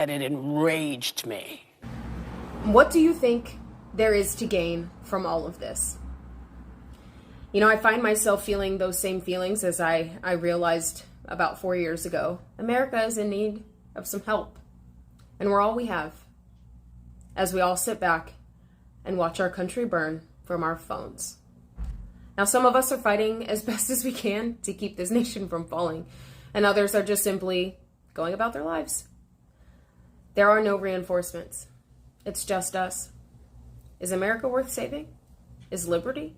And it enraged me. What do you think there is to gain from all of this? You know, I find myself feeling those same feelings as I realized about 4 years ago. America is in need of some help. And we're all we have as we all sit back and watch our country burn from our phones. Now, some of us are fighting as best as we can to keep this nation from falling, and others are just simply going about their lives. There are no reinforcements. It's just us. Is America worth saving? Is liberty?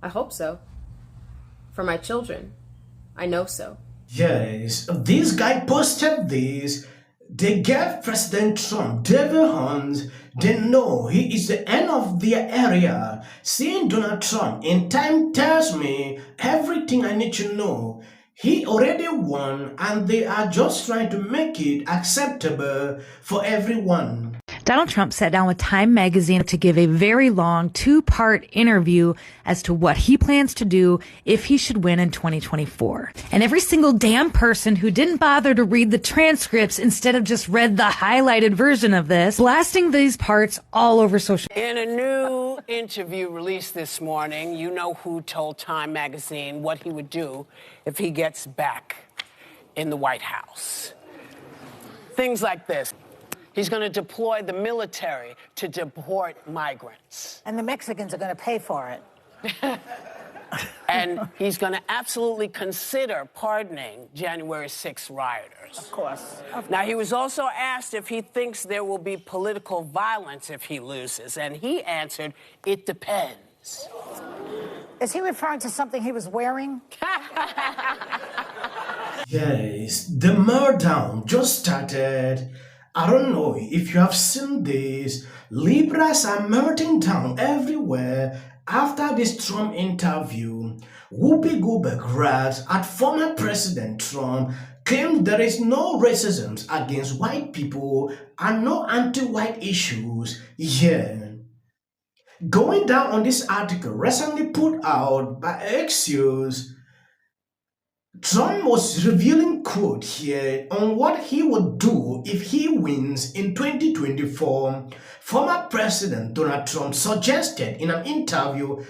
I hope so. For my children, I know so. Yes, this guy posted this. They gave President Trump devil horns. They know he is the end of their area. Seeing Donald Trump in time tells me everything I need to know. He already won, and they are just trying to make it acceptable for everyone. Donald Trump sat down with Time magazine to give a very long 2-part interview as to what he plans to do if he should win in 2024. And every single damn person who didn't bother to read the transcripts instead of just read the highlighted version of this, blasting these parts all over social media. In a new interview released this morning, you know who told Time magazine what he would do if he gets back in the White House. Things like this. He's going to deploy the military to deport migrants. And the Mexicans are going to pay for it. And he's going to absolutely consider pardoning January 6 rioters. Of course. Now, he was also asked if he thinks there will be political violence if he loses, and he answered, it depends. Is he referring to something he was wearing? Yes, the meltdown just started. I don't know if you have seen this. Libras are melting down everywhere after this Trump interview. Whoopi Goldberg RAGES at former President Trump claimed there is no racism against white people and no anti-white issues here. Going down on this article recently put out by Axios, Trump was revealing quote here on what he would do if he wins in 2024. Former President Donald Trump suggested in an interview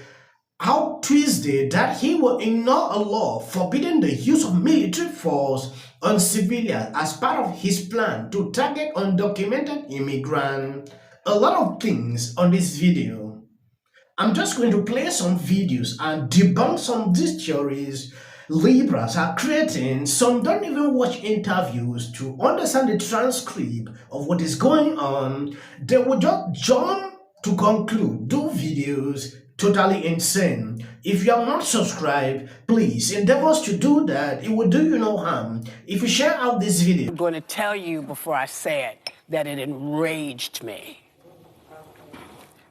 out Tuesday that he will ignore a law forbidding the use of military force on civilians as part of his plan to target undocumented immigrants. A lot of things on this video. I'm just going to play some videos and debunk some of these theories Libras are creating. Some don't even watch interviews to understand the transcript of what is going on. They will just jump to conclude, do videos totally insane. If you are not subscribed, please endeavor to do that. It will do you no harm if you share out this video. I'm going to tell you before I say it that it enraged me.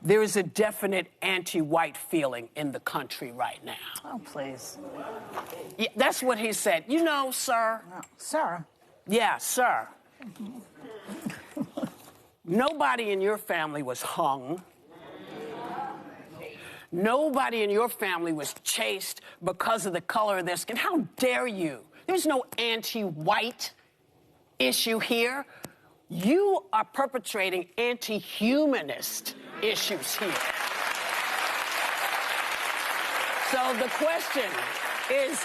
There is a definite anti-white feeling in the country right now. Oh, please. Yeah, that's what he said. You know, sir. No. Sir? Yeah, sir. Nobody in your family was hung. Nobody in your family was chased because of the color of their skin. How dare you? There's no anti-white issue here. You are perpetrating anti-humanist issues here. So the question is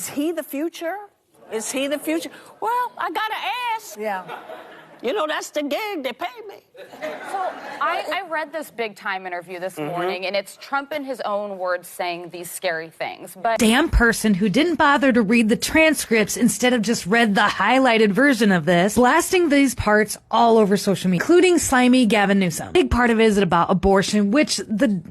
he the future? Is he the future? Well, I gotta ask. Yeah. You know, that's the gig, they pay me. So I read this big Time interview this morning, and it's Trump in his own words saying these scary things. But Damn person who didn't bother to read the transcripts instead of just read the highlighted version of this, blasting these parts all over social media, including slimy Gavin Newsom. Big part of it is about abortion, which the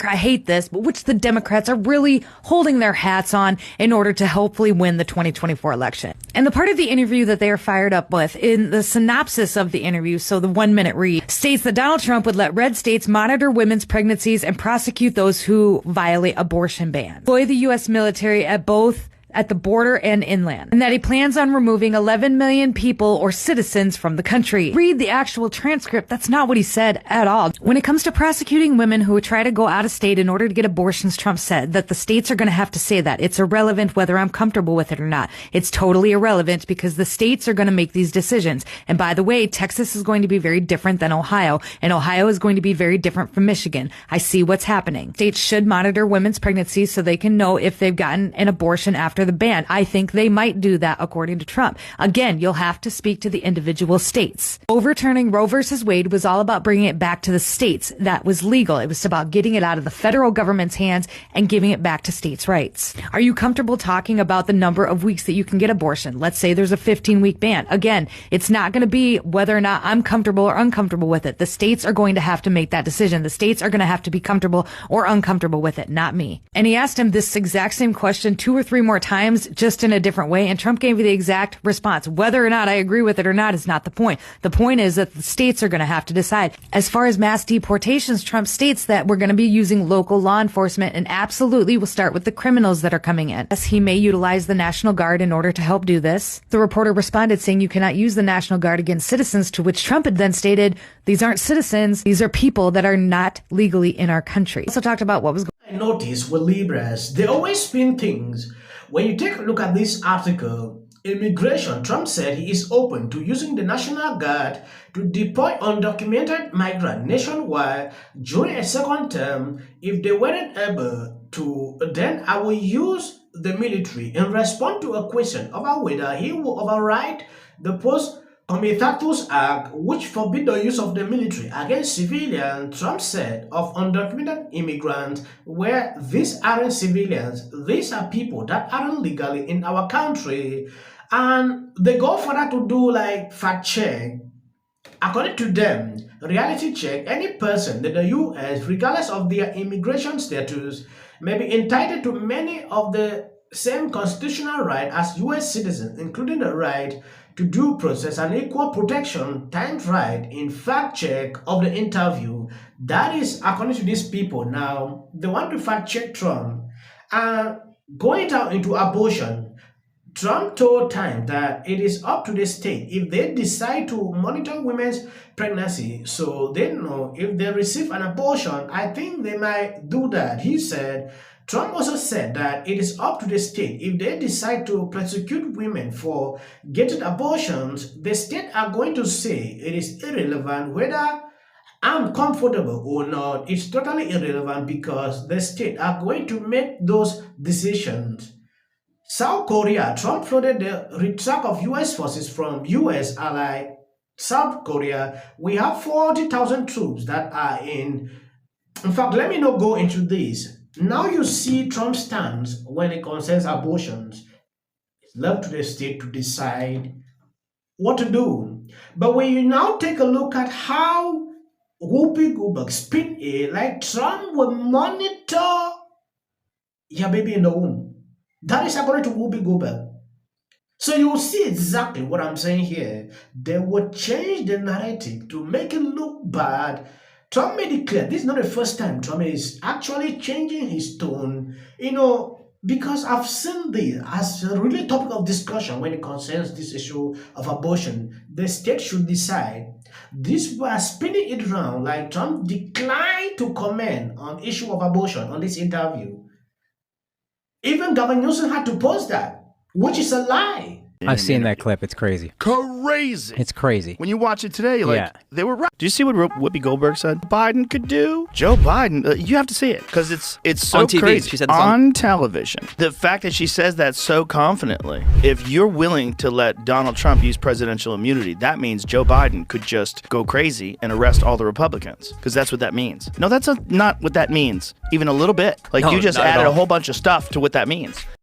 I hate this, but which the Democrats are really holding their hats on in order to hopefully win the 2024 election. And the part of the interview that they are fired up with in the synopsis of the interview, so the 1-minute read, states that Donald Trump would let red states monitor women's pregnancies and prosecute those who violate abortion bans. Deploy the U.S. military at both at the border and inland, and that he plans on removing 11 million people or citizens from the country. Read the actual transcript. That's not what he said at all. When it comes to prosecuting women who try to go out of state in order to get abortions, Trump said that the states are going to have to say that. It's irrelevant whether I'm comfortable with it or not. It's totally irrelevant because the states are going to make these decisions. And by the way, Texas is going to be very different than Ohio, and Ohio is going to be very different from Michigan. I see what's happening. States should monitor women's pregnancies so they can know if they've gotten an abortion after the ban. I think they might do that according to Trump. Again, you'll have to speak to the individual states. Overturning Roe versus Wade was all about bringing it back to the states. That was legal. It was about getting it out of the federal government's hands and giving it back to states' rights. Are you comfortable talking about the number of weeks that you can get abortion? Let's say there's a 15-week ban. Again, it's not going to be whether or not I'm comfortable or uncomfortable with it. The states are going to have to make that decision. The states are going to have to be comfortable or uncomfortable with it, not me. And he asked him this exact same question 2 or 3 more times, just in a different way, and Trump gave you the exact response. Whether or not I agree with it or not is not the point. The point is that the states are going to have to decide. As far as mass deportations, Trump states that we're going to be using local law enforcement, and absolutely will start with the criminals that are coming in. Yes, he may utilize the National Guard in order to help do this. The reporter responded saying you cannot use the National Guard against citizens, to which Trump had then stated, these aren't citizens, these are people that are not legally in our country. He also talked about what was going I notice with Libras, they always spin things. When you take a look at this article, immigration, Trump said he is open to using the National Guard to deploy undocumented migrants nationwide during a second term if they weren't able to. Then I will use the military in response to a question about whether he will override the Post Comitatus Act, which forbid the use of the military against civilians. Trump said of undocumented immigrants, where these aren't civilians, these are people that aren't legally in our country. And they go further to do like fact check. According to them, reality check, any person that the U.S., regardless of their immigration status, may be entitled to many of the same constitutional rights as U.S. citizens, including the right to due process and equal protection, timed right in fact check of the interview. That is according to these people. Now, they want to fact check Trump. Going down into abortion, Trump told Time that it is up to the state if they decide to monitor women's pregnancy so they know if they receive an abortion. I think they might do that. He said, Trump also said that it is up to the state if they decide to prosecute women for getting abortions. The state are going to say it is irrelevant whether I'm comfortable or not. It's totally irrelevant because the state are going to make those decisions. South Korea, Trump flooded the retract of U.S. forces from U.S. ally South Korea. We have 40,000 troops that are in fact, let me not go into this. Now you see Trump's stance when it concerns abortions. It's left to the state to decide what to do. But when you now take a look at how Whoopi Goldberg spin it, like Trump will monitor your baby in the womb. That is according to Whoopi Goldberg. So you will see exactly what I'm saying here. They will change the narrative to make it look bad. Trump made it clear this is not the first time Trump is actually changing his tone, because I've seen this as a really topic of discussion when it concerns this issue of abortion. The state should decide. This was spinning it around like Trump declined to comment on issue of abortion on this interview. Even Governor Newsom had to post that, which is a lie. I've seen that clip. It's crazy. Crazy. It's crazy. When you watch it today, they were right. Do you see what Whoopi Goldberg said Biden could do? Joe Biden, you have to see it because it's so on TV. crazy. She said this on television. The fact that she says that so confidently, if you're willing to let Donald Trump use presidential immunity, that means Joe Biden could just go crazy and arrest all the Republicans because that's what that means. No, that's not what that means, even a little bit. Like No, you just not at added all. a whole bunch of stuff to what that means.